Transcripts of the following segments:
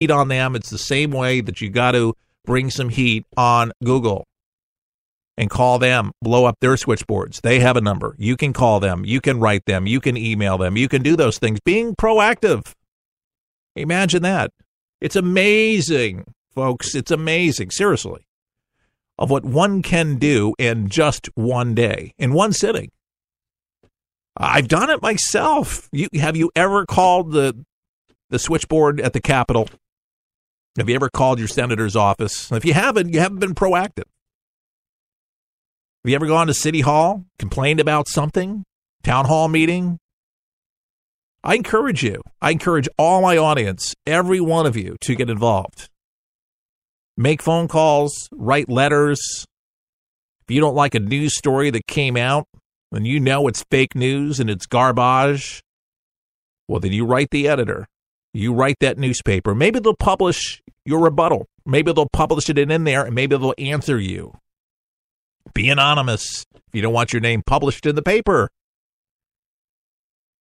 heat on them, it's the same way that you got to bring some heat on Google and call them, blow up their switchboards. They have a number. You can call them. You can write them. You can email them. You can do those things. Being proactive. Imagine that. It's amazing, folks. It's amazing, seriously, of what one can do in just one day, in one sitting. I've done it myself. Have you ever called the switchboard at the Capitol? Have you ever called your senator's office? If you haven't been proactive. Have you ever gone to City Hall, complained about something, town hall meeting? I encourage all my audience, every one of you, to get involved. Make phone calls, write letters. If you don't like a news story that came out, and you know it's fake news and it's garbage, well, then you write the editor. You write that newspaper. Maybe they'll publish your rebuttal. Maybe they'll publish it in there, and maybe they'll answer you. Be anonymous if you don't want your name published in the paper.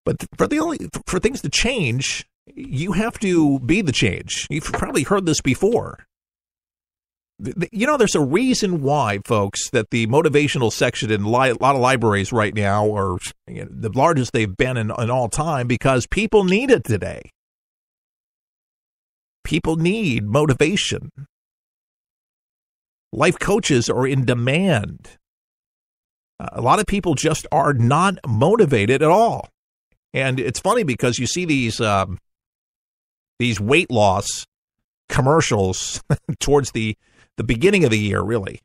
But for things to change, you have to be the change. You've probably heard this before. You know, there's a reason why, folks, that the motivational section in a lot of libraries right now are the largest they've been in all time, because people need it today. People need motivation. Life coaches are in demand. A lot of people just are not motivated at all. And it's funny because you see these weight loss commercials towards the beginning of the year, really.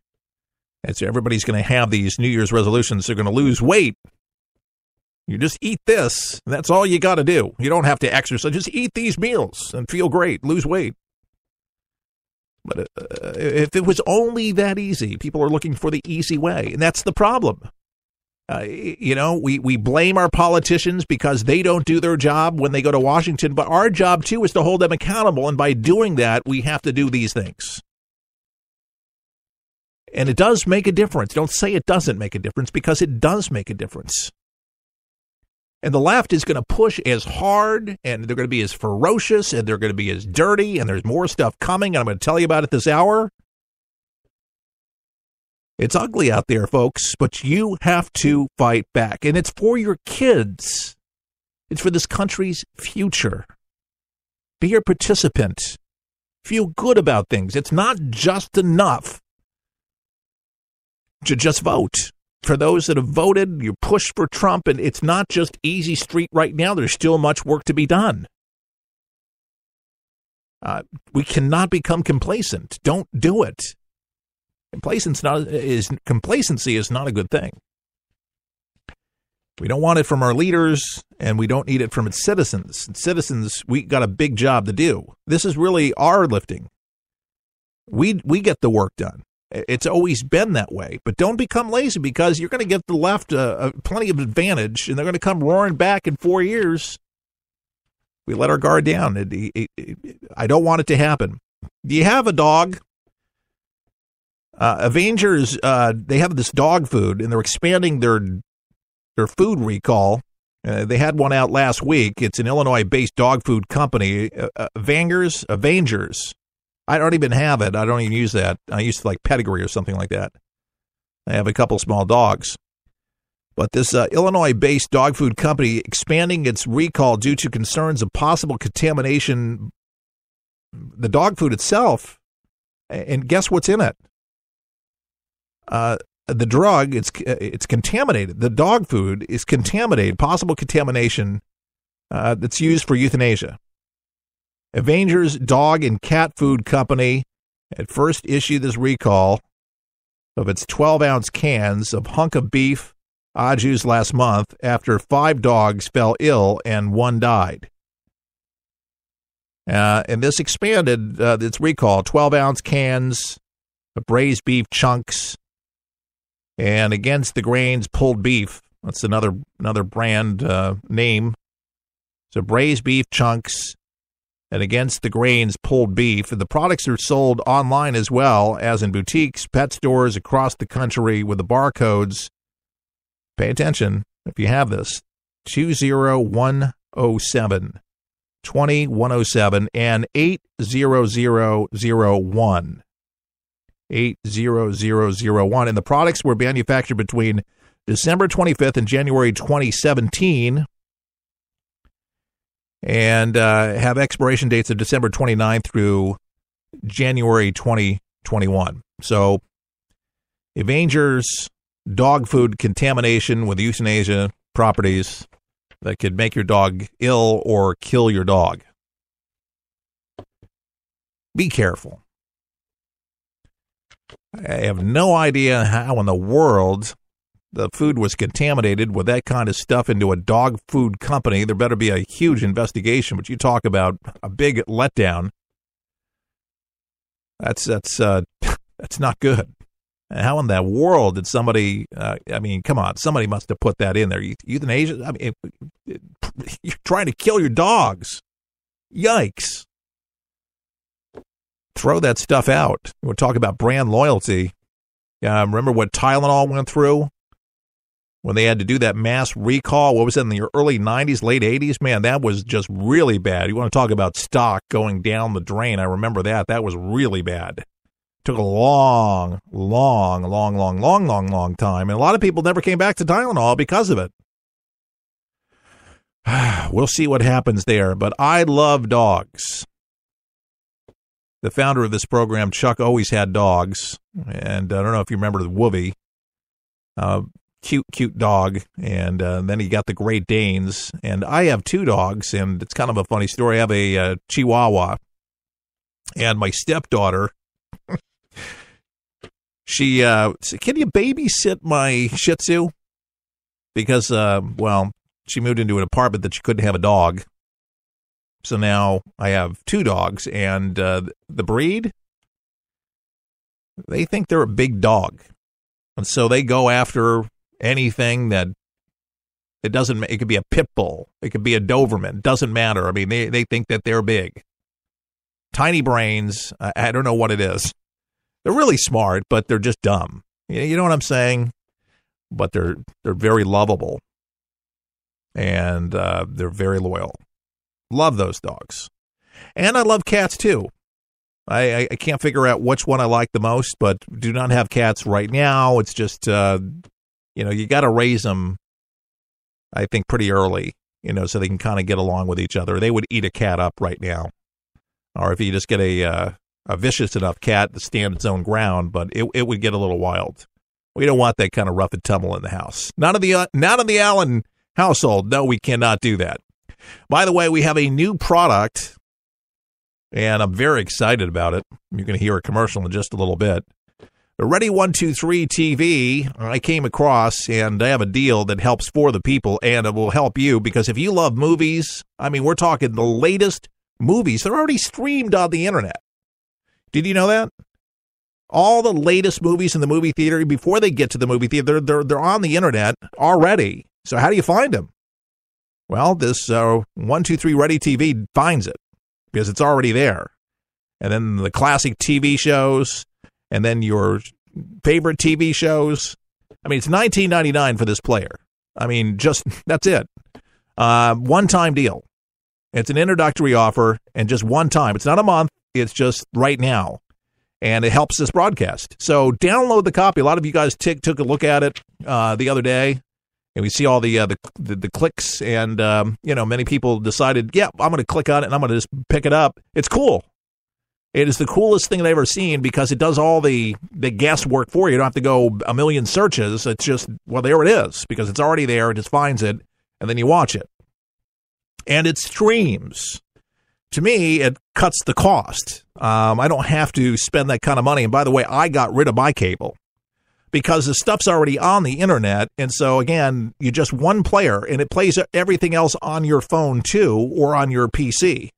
And so everybody's going to have these New Year's resolutions. They're going to lose weight. You just eat this. That's all you got to do. You don't have to exercise. Just eat these meals and feel great. Lose weight. But if it was only that easy, people are looking for the easy way. And that's the problem. We blame our politicians because they don't do their job when they go to Washington. But our job, too, is to hold them accountable. And by doing that, we have to do these things. And it does make a difference. Don't say it doesn't make a difference, because it does make a difference. And the left is going to push as hard, and they're going to be as ferocious, and they're going to be as dirty, and there's more stuff coming, and I'm going to tell you about it this hour. It's ugly out there, folks, but you have to fight back. And it's for your kids. It's for this country's future. Be a participant. Feel good about things. It's not just enough to just vote. For those that have voted, you push for Trump, and it's not just easy street right now. There's still much work to be done. We cannot become complacent. Don't do it. Complacency is not a good thing. We don't want it from our leaders, and we don't need it from its citizens. And citizens, we got a big job to do. This is really our lifting. We get the work done. It's always been that way. But don't become lazy, because you're going to get the left plenty of advantage, and they're going to come roaring back in 4 years. We let our guard down. I don't want it to happen. Do you have a dog? Evangers, they have this dog food, and they're expanding their food recall. They had one out last week. It's an Illinois-based dog food company. Evangers. I don't even have it. I don't even use that. I use like Pedigree or something like that. I have a couple small dogs. But this Illinois-based dog food company expanding its recall due to concerns of possible contamination. The dog food itself, and guess what's in it? The drug, it's contaminated. The dog food is contaminated, possible contamination that's used for euthanasia. Evanger's Dog and Cat Food Company had first issued this recall of its 12-ounce cans of hunk of beef au jus last month after 5 dogs fell ill and 1 died. And this expanded its recall, 12-ounce cans of braised beef chunks, and against the grains pulled beef. That's another brand name. So braised beef chunks and against the grains pulled beef. And the products are sold online as well as in boutiques, pet stores across the country with the barcodes. Pay attention if you have this. 20107. 20107 and 80001. 80001. And the products were manufactured between December 25th and January 2017 and have expiration dates of December 29th through January 2021. So, Evanger's dog food contamination with euthanasia properties that could make your dog ill or kill your dog. Be careful. I have no idea how in the world the food was contaminated with that kind of stuff into a dog food company. There better be a huge investigation, but you talk about a big letdown. That's not good. How in that world did somebody, come on, somebody must have put that in there. Euthanasia, you're trying to kill your dogs. Yikes. Throw that stuff out. We're talking about brand loyalty. Remember what Tylenol went through when they had to do that mass recall? What was it, in the early 90s, late 80s? Man, that was just really bad. You want to talk about stock going down the drain. I remember that. That was really bad. Took a long time. And a lot of people never came back to Tylenol because of it. We'll see what happens there. But I love dogs. The founder of this program, Chuck, always had dogs. And I don't know if you remember the Woovie. Cute dog. And then he got the Great Danes. And I have two dogs. And it's kind of a funny story. I have a Chihuahua. And my stepdaughter... She said, can you babysit my Shih Tzu? Because, she moved into an apartment that she couldn't have a dog. So now I have two dogs, and the breed, they think they're a big dog. And so they go after anything that it could be a pit bull. It could be a Doberman. Doesn't matter. I mean, they think that they're big. Tiny brains. I don't know what it is. They're really smart, but they're just dumb. You know what I'm saying? But they're very lovable. And they're very loyal. Love those dogs. And I love cats, too. I can't figure out which one I like the most, but do not have cats right now. It's just, you got to raise them, I think, pretty early, so they can kind of get along with each other. They would eat a cat up right now. Or if you just get a vicious enough cat to stand its own ground, but it would get a little wild. We don't want that kind of rough and tumble in the house. Not in the Allen household. No, we cannot do that. By the way, we have a new product, and I'm very excited about it. You're going to hear a commercial in just a little bit. The Ready 123 TV I came across, and I have a deal that helps for the people, and it will help you, because if you love movies, we're talking the latest movies. They're already streamed on the internet. Did you know that? All the latest movies in the movie theater, before they get to the movie theater, they're on the internet already. So how do you find them? Well, this 123 Ready TV finds it because it's already there. And then the classic TV shows, and then your favorite TV shows. It's $19.99 for this player. That's it. One-time deal. It's an introductory offer, and just one time. It's not a month. It's just right now, and it helps this broadcast. So download the copy. A lot of you guys took a look at it the other day, and we see all the clicks, and many people decided, I'm going to click on it, and I'm going to just pick it up. It's cool. It is the coolest thing I've ever seen because it does all the guesswork for you. You don't have to go a million searches. It's just, there it is, because it's already there. It just finds it, and then you watch it. And it streams. To me, it cuts the cost. I don't have to spend that kind of money. And by the way, I got rid of my cable because the stuff's already on the internet. And so, again, you're just one player, and it plays everything else on your phone, too, or on your PC.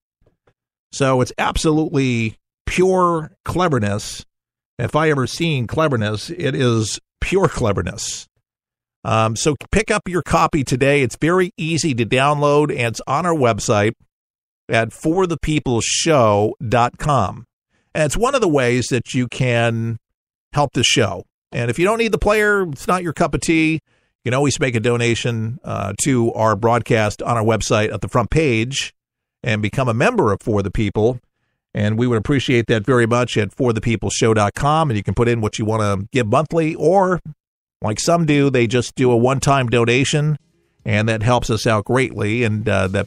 So it's absolutely pure cleverness. If I ever seen cleverness, it is pure cleverness. So pick up your copy today. It's very easy to download, and it's on our website at forthepeopleshow.com. And it's one of the ways that you can help the show. And if you don't need the player, it's not your cup of tea, you can always make a donation to our broadcast on our website at the front page. and become a member of For the People. And we would appreciate that very much at forthepeopleshow.com. And you can put in what you want to give monthly, or like some do, they just do a one-time donation, and that helps us out greatly. And that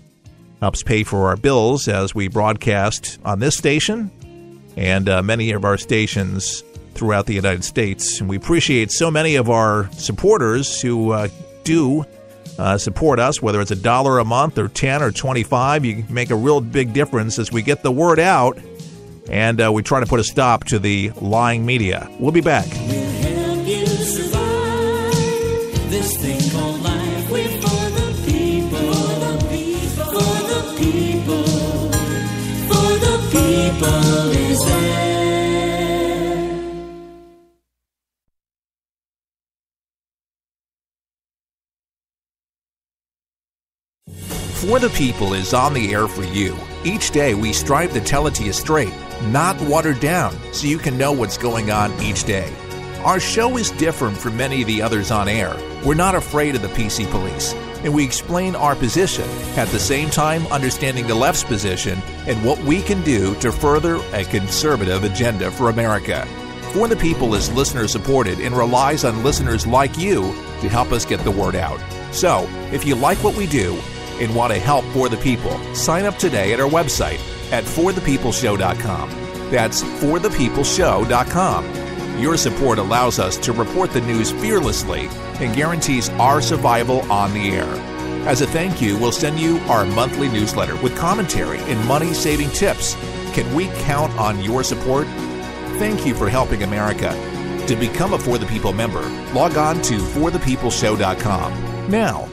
helps pay for our bills as we broadcast on this station and many of our stations throughout the United States. And we appreciate so many of our supporters who do support us, whether it's $1 a month or 10 or 25. You make a real big difference as we get the word out, and we try to put a stop to the lying media. We'll be back. We'll help you survive this thing called life. We're for the people, for the people, for the people, for the people is there. For the People is on the air for you. Each day we strive to tell it to you straight, not watered down, so you can know what's going on each day. Our show is different from many of the others on air. We're not afraid of the PC police, and we explain our position, at the same time understanding the left's position and what we can do to further a conservative agenda for America. For the People is listener-supported and relies on listeners like you to help us get the word out. So, if you like what we do and want to help For the People, sign up today at our website at forthepeopleshow.com. That's forthepeopleshow.com. Your support allows us to report the news fearlessly and guarantees our survival on the air. As a thank you, we'll send you our monthly newsletter with commentary and money-saving tips. Can we count on your support? Thank you for helping America. To become a For the People member, log on to forthepeopleshow.com. Now,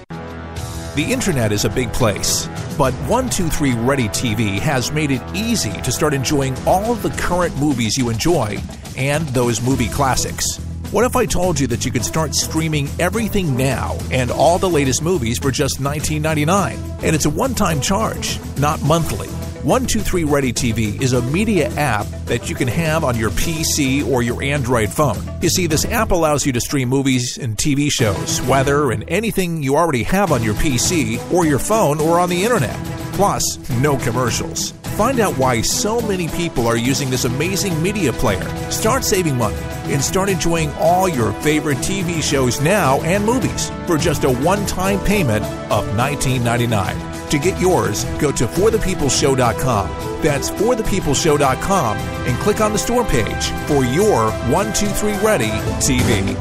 the internet is a big place, but 123 Ready TV has made it easy to start enjoying all of the current movies you enjoy and those movie classics. What if I told you that you could start streaming everything now and all the latest movies for just $19.99? And it's a one-time charge, not monthly. 123 Ready TV is a media app that you can have on your PC or your Android phone. You see, this app allows you to stream movies and TV shows, weather, and anything you already have on your PC or your phone or on the internet. Plus, no commercials. Find out why so many people are using this amazing media player. Start saving money and start enjoying all your favorite TV shows now and movies for just a one-time payment of $19.99. To get yours, go to forthepeopleshow.com. That's forthepeopleshow.com and click on the store page for your 123 Ready TV.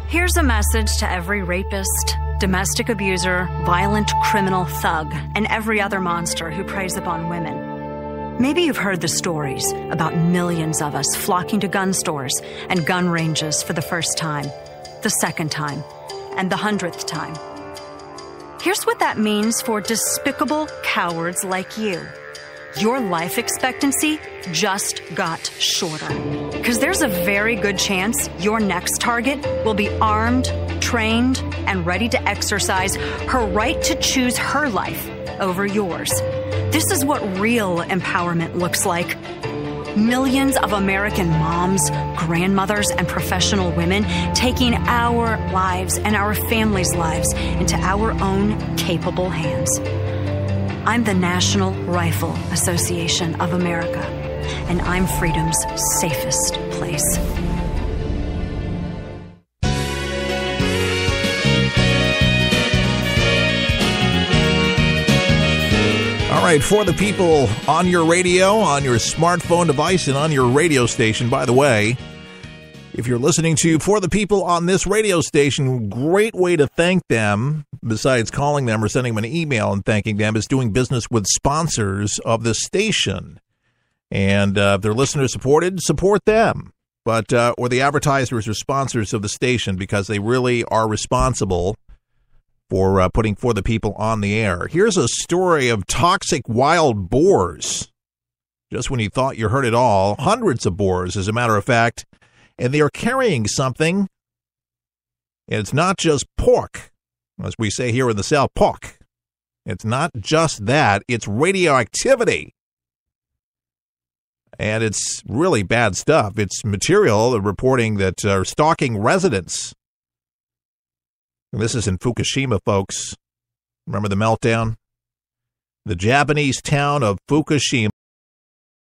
Here's a message to every rapist, domestic abuser, violent criminal thug, and every other monster who preys upon women. Maybe you've heard the stories about millions of us flocking to gun stores and gun ranges for the first time, the second time, and the 100th time. Here's what that means for despicable cowards like you. Your life expectancy just got shorter. Because there's a very good chance your next target will be armed, trained, and ready to exercise her right to choose her life over yours. This is what real empowerment looks like. Millions of American moms, grandmothers, and professional women taking our lives and our families' lives into our own capable hands. I'm the National Rifle Association of America, and I'm freedom's safest place. All right, For the People on your radio, on your smartphone device, and on your radio station. By the way, if you're listening to For the People on this radio station, great way to thank them, besides calling them or sending them an email and thanking them, is doing business with sponsors of the station. And if they're listener-supported, support them. But or the advertisers or sponsors of the station, because they really are responsible for putting For the People on the air. Here's a story of toxic wild boars. Just when you thought you heard it all, hundreds of boars, as a matter of fact, and they are carrying something. And it's not just pork, as we say here in the South, pork. It's not just that, it's radioactivity. And it's really bad stuff. It's material reporting that are stalking residents. And this is in Fukushima, folks. Remember the meltdown? the Japanese town of Fukushima